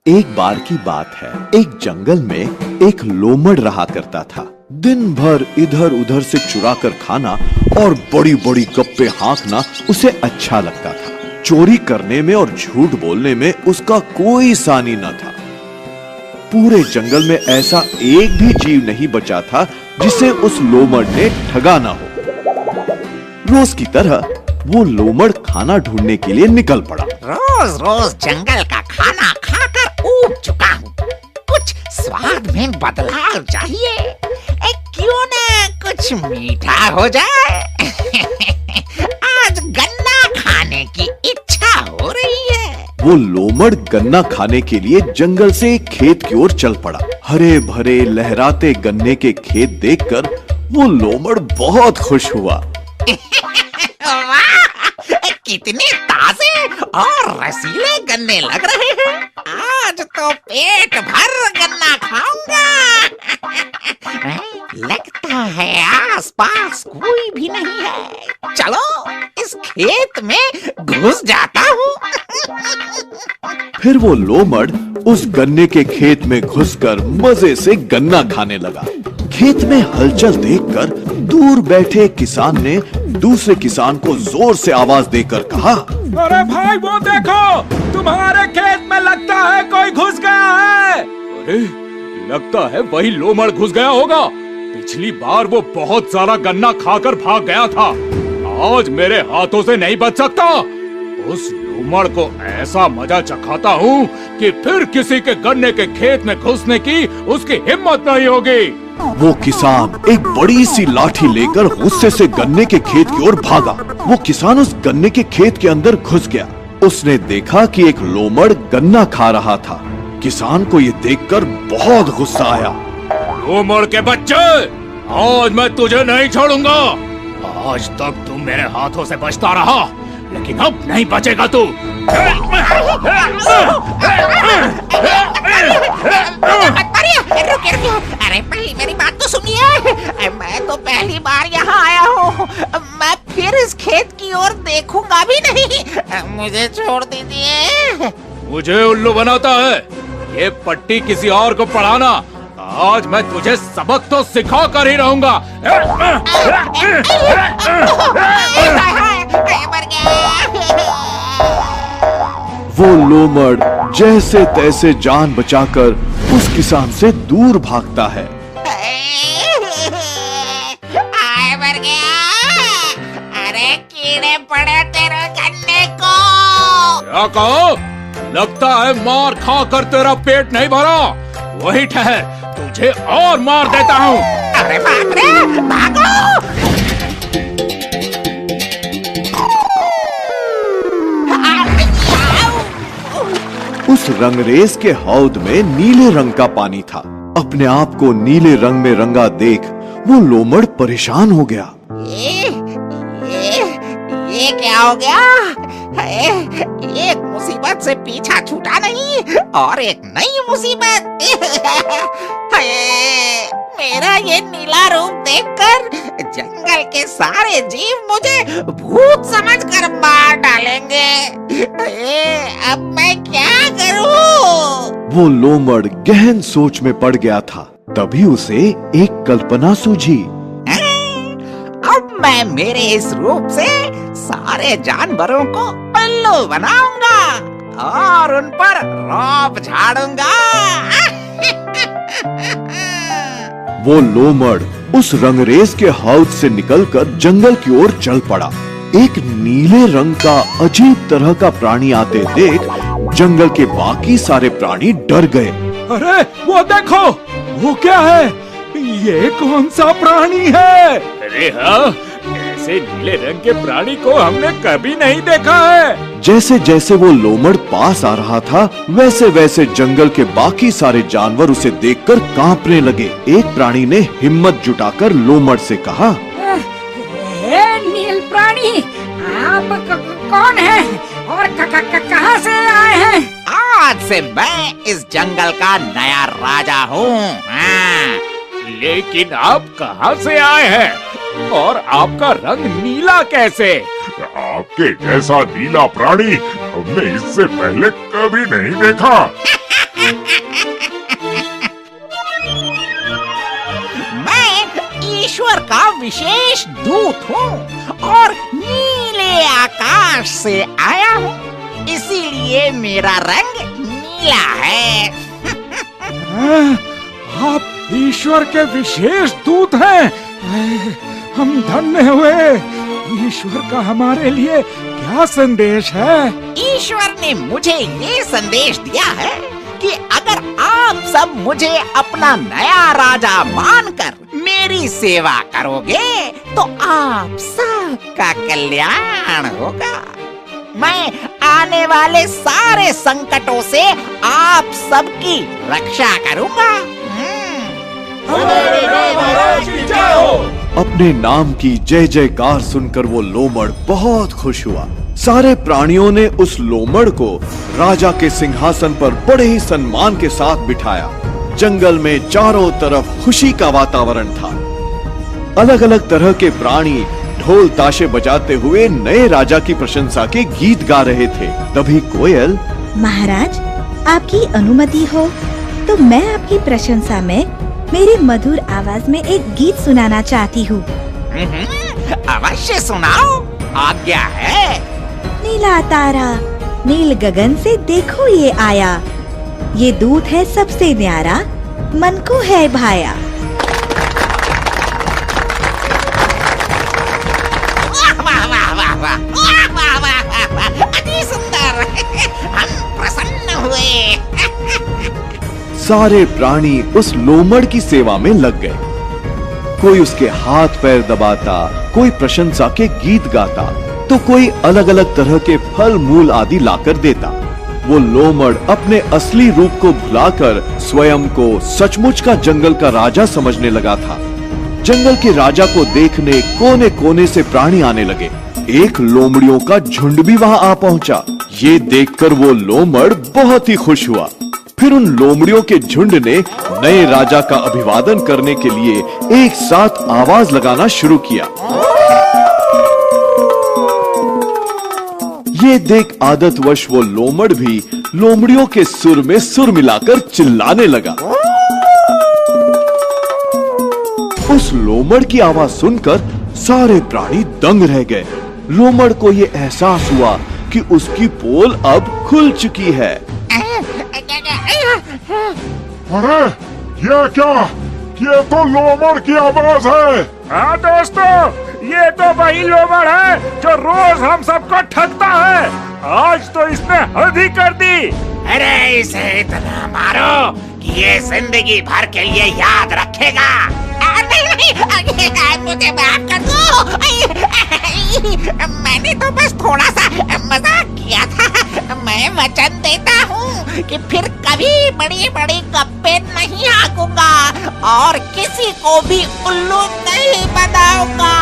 एक बार की बात है, एक जंगल में एक लोमड़ रहा करता था। दिन भर इधर उधर से चुरा कर खाना और बड़ी बड़ी गप्पे हाँकना उसे अच्छा लगता था। चोरी करने में और झूठ बोलने में उसका कोई सानी न था। पूरे जंगल में ऐसा एक भी जीव नहीं बचा था जिसे उस लोमड़ ने ठगा ना हो। रोज की तरह वो लोमड़ खाना ढूंढने के लिए निकल पड़ा। रोज रोज जंगल का खाना खाकर ऊब चुका हूँ, कुछ स्वाद में बदलाव चाहिए। क्यों ना कुछ मीठा हो जाए। आज गन्ना खाने की इच्छा हो रही है। वो लोमड़ गन्ना खाने के लिए जंगल से एक खेत की ओर चल पड़ा। हरे भरे लहराते गन्ने के खेत देखकर वो लोमड़ बहुत खुश हुआ। कितने ताजे और रसीले गन्ने लग रहे हैं। आज तो पेट भर गन्ना खाऊंगा। लगता है आसपास कोई भी नहीं है। चलो इस खेत में घुस जाता हूँ। फिर वो लोमड़ उस गन्ने के खेत में घुसकर मजे से गन्ना खाने लगा। खेत में हलचल देखकर दूर बैठे किसान ने दूसरे किसान को जोर से आवाज देकर कहा, अरे भाई वो देखो, तुम्हारे खेत में लगता है कोई घुस गया है। अरे लगता है वही लोमड़ घुस गया होगा। पिछली बार वो बहुत सारा गन्ना खाकर भाग गया था। आज मेरे हाथों से नहीं बच सकता। उस लोमड़ को ऐसा मजा चखाता हूँ कि फिर किसी के गन्ने के खेत में घुसने की उसकी हिम्मत नहीं होगी। वो किसान एक बड़ी सी लाठी लेकर गुस्से से गन्ने के खेत की ओर भागा। वो किसान उस गन्ने के खेत के अंदर घुस गया। उसने देखा कि एक लोमड़ गन्ना खा रहा था। किसान को ये देखकर बहुत गुस्सा आया। लोमड़ के बच्चे, आज मैं तुझे नहीं छोड़ूंगा। आज तक तू मेरे हाथों से बचता रहा, लेकिन अब नहीं बचेगा तू। अरे पहले मेरी बात तो सुनिए। मैं तो पहली बार यहाँ आया हूँ। मैं फिर इस खेत की ओर देखूंगा भी नहीं। मुझे छोड़ दीजिए। मुझे उल्लू बनाता है। ये पट्टी किसी और को पढ़ाना। आज मैं तुझे सबक तो सिखा कर ही रहूंगा। वो लोमड़ जैसे तैसे जान बचाकर उस किसान से दूर भागता है। मर गया। अरे कीड़े पड़े तेरे गन्ने को। क्या कहो? लगता है मार खा कर तेरा पेट नहीं भरा। वही ठहर, तुझे और मार देता हूँ। अरे बाप रे, भागो। उस रंगरेज के हौद में नीले रंग का पानी था। अपने आप को नीले रंग में रंगा देख वो लोमड़ परेशान हो गया। ये क्या हो गया? एक मुसीबत से पीछा छूटा नहीं और एक नई मुसीबत। मेरा ये नीला रूप देखकर जंगल के सारे जीव मुझे भूत समझकर मार डालेंगे। अब मैं क्या करूं? वो लोमड़ गहन सोच में पड़ गया था। तभी उसे एक कल्पना सूझी। अब मैं मेरे इस रूप से सारे जानवरों को उल्लू बनाऊंगा और उन पर रौब झाड़ूंगा। वो लोमड़ उस रंगरेज के हौद से निकलकर जंगल की ओर चल पड़ा। एक नीले रंग का अजीब तरह का प्राणी आते देख जंगल के बाकी सारे प्राणी डर गए। अरे वो देखो, वो क्या है? ये कौन सा प्राणी है? अरे हाँ, ऐसे नीले रंग के प्राणी को हमने कभी नहीं देखा है। जैसे जैसे वो लोमड़ पास आ रहा था, वैसे वैसे जंगल के बाकी सारे जानवर उसे देखकर कांपने लगे। एक प्राणी ने हिम्मत जुटाकर लोमड़ से कहा, नील प्राणी, आप कौन हैं और कहाँ से आए हैं? आज से मैं इस जंगल का नया राजा हूँ। लेकिन आप कहाँ से आए हैं और आपका रंग नीला कैसे? आपके जैसा नीला प्राणी हमने इससे पहले कभी नहीं देखा। मैं ईश्वर का विशेष दूत हूँ और नीले आकाश से आया हूँ, इसीलिए मेरा रंग नीला है। आप ईश्वर के विशेष दूत हैं। हम धन्य हुए। ईश्वर का हमारे लिए क्या संदेश है? ईश्वर ने मुझे ये संदेश दिया है कि अगर आप सब मुझे अपना नया राजा मानकर मेरी सेवा करोगे तो आप सबका कल्याण होगा। मैं आने वाले सारे संकटों से आप सबकी रक्षा करूंगा। अपने नाम की जय जयकार सुनकर वो लोमड़ बहुत खुश हुआ। सारे प्राणियों ने उस लोमड़ को राजा के सिंहासन पर बड़े ही सम्मान के साथ बिठाया। जंगल में चारों तरफ खुशी का वातावरण था। अलग अलग तरह के प्राणी ढोल ताशे बजाते हुए नए राजा की प्रशंसा के गीत गा रहे थे। तभी कोयल, महाराज, आपकी अनुमति हो तो मैं आपकी प्रशंसा में मेरी मधुर आवाज में एक गीत सुनाना चाहती हूँ। अवश्य सुनाओ, आज्ञा है। नीला तारा नील गगन से देखो ये आया, ये दूत है सबसे न्यारा, मन को है भाया। वाह वाह वाह वाह वाह वाह वाह वाह वाह, अति सुंदर। हम प्रसन्न हुए। सारे प्राणी उस लोमड़ की सेवा में लग गए। कोई उसके हाथ पैर दबाता, कोई प्रशंसा के गीत गाता, तो कोई अलग अलग तरह के फल मूल आदि लाकर देता। वो लोमड़ अपने असली रूप को भुलाकर स्वयं को सचमुच का जंगल का राजा समझने लगा था। जंगल के राजा को देखने कोने कोने से प्राणी आने लगे। एक लोमड़ियों का झुंड भी वहां आ पहुंचा। ये देखकर वो लोमड़ बहुत ही खुश हुआ। फिर उन लोमड़ियों के झुंड ने नए राजा का अभिवादन करने के लिए एक साथ आवाज लगाना शुरू किया। ये देख आदतवश वो लोमड़ भी लोमड़ियों के सुर में सुर मिलाकर चिल्लाने लगा। उस लोमड़ की आवाज सुनकर सारे प्राणी दंग रह गए। लोमड़ को ये एहसास हुआ कि उसकी पोल अब खुल चुकी है। अरे ये क्या? ये तो लोमड़ की आवाज है। हाँ दोस्तों, ये तो वही लोमड़ है जो रोज हम सबको ठगता है। आज तो इसने हद ही कर दी। अरे इसे इतना मारो कि ये जिंदगी भर के लिए याद रखेगा। नहीं, मुझे माफ कर दो। मैंने तो बस थोड़ा सा मजाक किया था। मैं वचन देता हूँ कि फिर कभी बड़ी बड़ी गप्पे नहीं हाँकूंगा और किसी को भी उल्लू नहीं बनाऊंगा।